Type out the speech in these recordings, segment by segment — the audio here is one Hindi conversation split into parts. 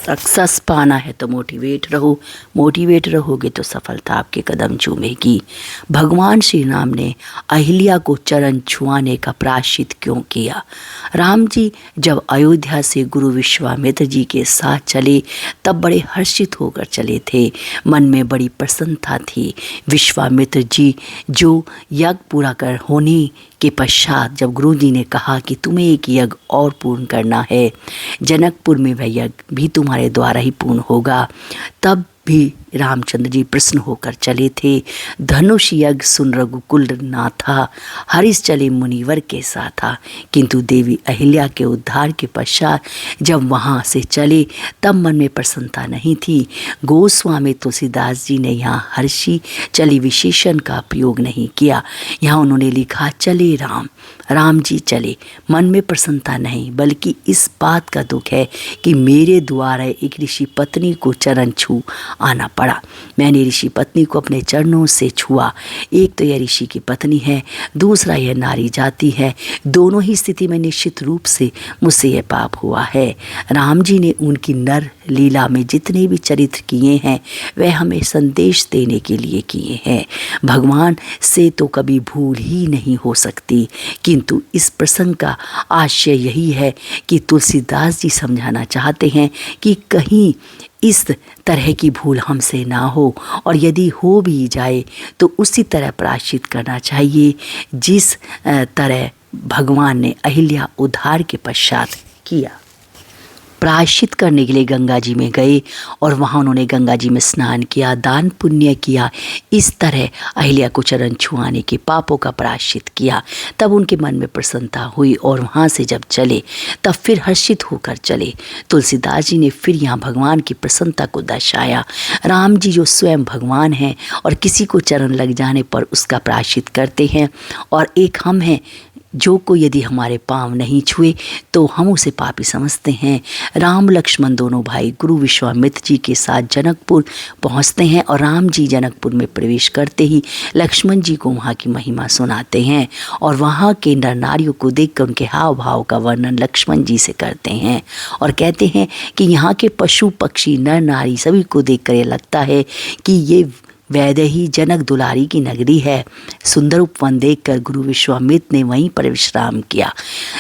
सक्सेस पाना है तो मोटिवेट रहोगे तो सफलता आपके कदम चूमेगी। भगवान श्री राम ने अहिल्या को चरण छुआने का प्रायश्चित क्यों किया? राम जी जब अयोध्या से गुरु विश्वामित्र जी के साथ चले तब बड़े हर्षित होकर चले थे। मन में बड़ी प्रसन्नता थी। विश्वामित्र जी जो यज्ञ पूरा कर होने के पश्चात जब गुरु जी ने कहा कि तुम्हें एक यज्ञ और पूर्ण करना है, जनकपुर में वह यज्ञ भी तुम्हारे द्वारा ही पूर्ण होगा, तब भी रामचंद्र जी प्रसन्न होकर चले थे। धनुष यज्ञ सुन रघुकुल नाथा, हरीश चले मुनिवर के साथा। किंतु देवी अहिल्या के उद्धार के पश्चात जब वहाँ से चले तब मन में प्रसन्नता नहीं थी। गोस्वामी तुलसीदास जी ने यहाँ हर्षी चली विशेषण का प्रयोग नहीं किया। यहाँ उन्होंने लिखा चले राम जी चले। मन में प्रसन्नता नहीं, बल्कि इस बात का दुख है कि मेरे द्वारा एक ऋषि पत्नी को चरण छू आना पड़ा। मैंने ऋषि पत्नी को अपने चरणों से छुआ। एक तो यह ऋषि की पत्नी है, दूसरा यह नारी जाति है। दोनों ही स्थिति में निश्चित रूप से मुझसे यह पाप हुआ है। राम जी ने उनकी नर लीला में जितने भी चरित्र किए हैं वह हमें संदेश देने के लिए किए हैं। भगवान से तो कभी भूल ही नहीं हो सकती, किंतु इस प्रसंग का आशय यही है कि तुलसीदास जी समझाना चाहते हैं कि कहीं इस तरह की भूल हमसे ना हो, और यदि हो भी जाए तो उसी तरह प्रायश्चित करना चाहिए जिस तरह भगवान ने अहिल्या उद्धार के पश्चात किया। प्रायश्चित करने के लिए गंगा जी में गए और वहाँ उन्होंने गंगा जी में स्नान किया, दान पुण्य किया। इस तरह अहिल्या को चरण छुआने के पापों का प्रायश्चित किया। तब उनके मन में प्रसन्नता हुई और वहाँ से जब चले तब फिर हर्षित होकर चले। तुलसीदास जी ने फिर यहाँ भगवान की प्रसन्नता को दर्शाया। राम जी जो स्वयं भगवान हैं और किसी को चरण लग जाने पर उसका प्रायश्चित करते हैं, और एक हम हैं जो को यदि हमारे पाँव नहीं छुए तो हम उसे पापी समझते हैं। राम लक्ष्मण दोनों भाई गुरु विश्वामित्र जी के साथ जनकपुर पहुंचते हैं और राम जी जनकपुर में प्रवेश करते ही लक्ष्मण जी को वहाँ की महिमा सुनाते हैं और वहाँ के नर नारियों को देखकर उनके हाव भाव का वर्णन लक्ष्मण जी से करते हैं और कहते हैं कि यहाँ के पशु पक्षी नर नारी सभी को देखकर ये लगता है कि ये वैदेही जनक दुलारी की नगरी है। सुंदर उपवन देखकर गुरु विश्वामित्र ने वहीं पर विश्राम किया।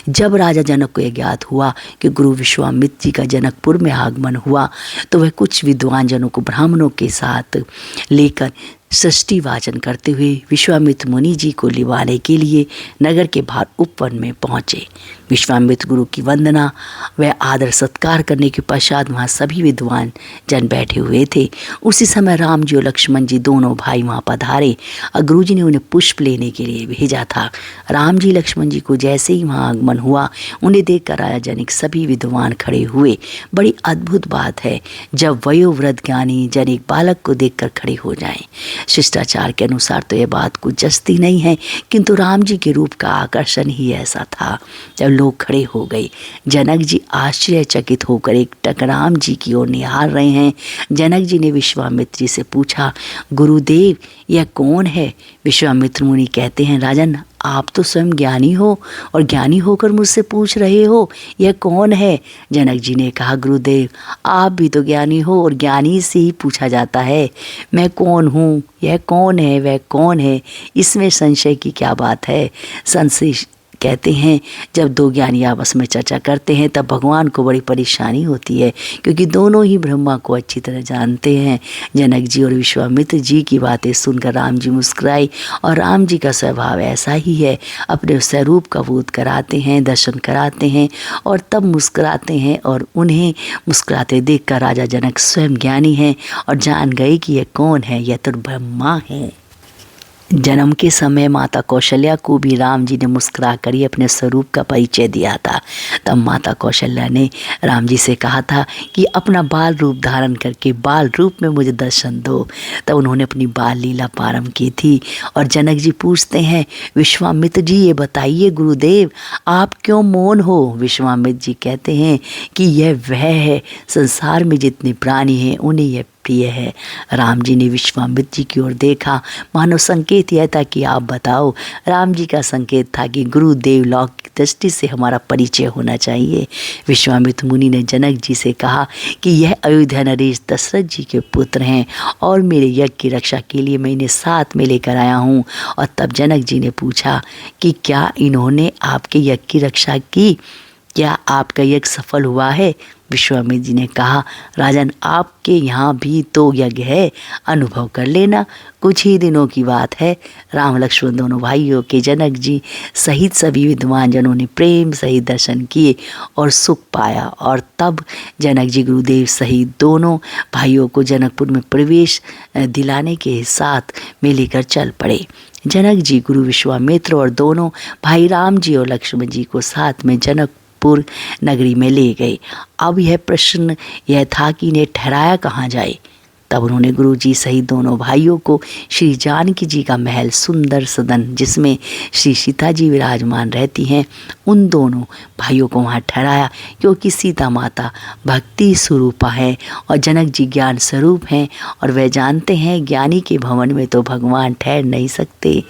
जब राजा जनक को यह ज्ञात हुआ कि गुरु विश्वामित्र जी का जनकपुर में आगमन हुआ तो वह कुछ विद्वान जनों को ब्राह्मणों के साथ लेकर सृष्टि वाचन करते हुए विश्वामित्र मुनि जी को लिवाने के लिए नगर के बाहर उपवन में पहुँचे। विश्वामित्र गुरु की वंदना व आदर सत्कार करने के पश्चात वहाँ सभी विद्वान जन बैठे हुए थे। उसी समय राम जी और लक्ष्मण जी दोनों भाई वहाँ पधारे और गुरु जी ने उन्हें पुष्प लेने के लिए भेजा था। राम जी लक्ष्मण जी को जैसे ही वहाँ आगमन हुआ उन्हें देखकर राजा जनक सभी विद्वान खड़े हुए। बड़ी अद्भुत बात है जब वयोवृद्ध ज्ञानी जन एक बालक को देखकर खड़े हो जाएं। शिष्टाचार के अनुसार तो यह बात कुछ जचती नहीं है, किंतु राम जी के रूप का आकर्षण ही ऐसा था। जब लोग खड़े हो गए, जनक जी आश्चर्यचकित होकर एक टक राम जी की ओर निहार रहे हैं। जनक जी ने विश्वामित्र जी से पूछा, गुरुदेव यह कौन है? विश्वामित्र मुनि कहते हैं, राजन आप तो स्वयं ज्ञानी हो और ज्ञानी होकर मुझसे पूछ रहे हो यह कौन है? जनक जी ने कहा, गुरुदेव आप भी तो ज्ञानी हो और ज्ञानी से ही पूछा जाता है मैं कौन हूँ, यह कौन है, वह कौन है, इसमें संशय की क्या बात है? संशय कहते हैं जब दो ज्ञानी आपस में चर्चा करते हैं तब भगवान को बड़ी परेशानी होती है, क्योंकि दोनों ही ब्रह्मा को अच्छी तरह जानते हैं। जनक जी और विश्वामित्र जी की बातें सुनकर राम जी मुस्कुराए और राम जी का स्वभाव ऐसा ही है, अपने स्वरूप का बोध कराते हैं, दर्शन कराते हैं और तब मुस्कुराते हैं। और उन्हें मुस्कुराते देखकर राजा जनक स्वयं ज्ञानी हैं और जान गए कि यह कौन है, यह तो ब्रह्मा है। जन्म के समय माता कौशल्या को भी राम जी ने मुस्कुरा कर ही अपने स्वरूप का परिचय दिया था। तब माता कौशल्या ने राम जी से कहा था कि अपना बाल रूप धारण करके बाल रूप में मुझे दर्शन दो। तब उन्होंने अपनी बाल लीला प्रारंभ की थी। और जनक जी पूछते हैं, विश्वामित्र जी ये बताइए गुरुदेव आप क्यों मौन हो? विश्वामित्र जी कहते हैं कि यह वह है, संसार में जितने प्राणी हैं उन्हें यह प्रिय है। राम जी ने विश्वामित्र जी की ओर देखा, मानो संकेत यह था कि आप बताओ। राम जी का संकेत था कि गुरुदेव लौकिक दृष्टि से हमारा परिचय होना चाहिए। विश्वामित्र मुनि ने जनक जी से कहा कि यह अयोध्या नरेश दशरथ जी के पुत्र हैं और मेरे यज्ञ की रक्षा के लिए मैं इन्हें साथ में लेकर आया हूँ। और तब जनक जी ने पूछा कि क्या इन्होंने आपके यज्ञ की रक्षा की? क्या आपका यज्ञ सफल हुआ है? विश्वामित्र जी ने कहा, राजन आपके यहाँ भी तो यज्ञ है, अनुभव कर लेना। कुछ ही दिनों की बात है, राम लक्ष्मण दोनों भाइयों के जनक जी सहित सभी विद्वान जनों ने प्रेम सहित दर्शन किए और सुख पाया। और तब जनक जी गुरुदेव सहित दोनों भाइयों को जनकपुर में प्रवेश दिलाने के साथ में लेकर चल पड़े। जनक जी गुरु विश्वामित्र और दोनों भाई राम जी और लक्ष्मण जी को साथ में जनकपुर नगरी में ले गए। अब यह प्रश्न यह था कि इन्हें ठहराया कहाँ जाए। तब उन्होंने गुरु जी सहित दोनों भाइयों को श्री जानकी जी का महल, सुंदर सदन जिसमें श्री सीता जी विराजमान रहती हैं, उन दोनों भाइयों को वहाँ ठहराया, क्योंकि सीता माता भक्ति स्वरूपा है और जनक जी ज्ञान स्वरूप हैं और वह जानते हैं ज्ञानी के भवन में तो भगवान ठहर नहीं सकते,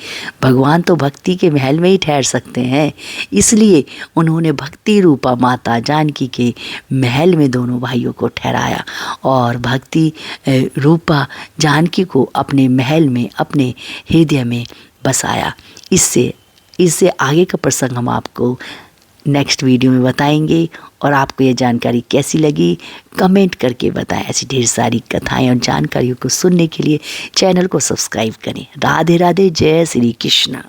भगवान तो भक्ति के महल में ही ठहर सकते हैं। इसलिए उन्होंने भक्ति रूपा माता जानकी के महल में दोनों भाइयों को ठहराया और भक्ति रूपा जानकी को अपने महल में, अपने हृदय में बसाया। इससे आगे का प्रसंग हम आपको नेक्स्ट वीडियो में बताएंगे। और आपको यह जानकारी कैसी लगी कमेंट करके बताएं। ऐसी ढेर सारी कथाएं और जानकारियों को सुनने के लिए चैनल को सब्सक्राइब करें। राधे राधे, जय श्री कृष्ण।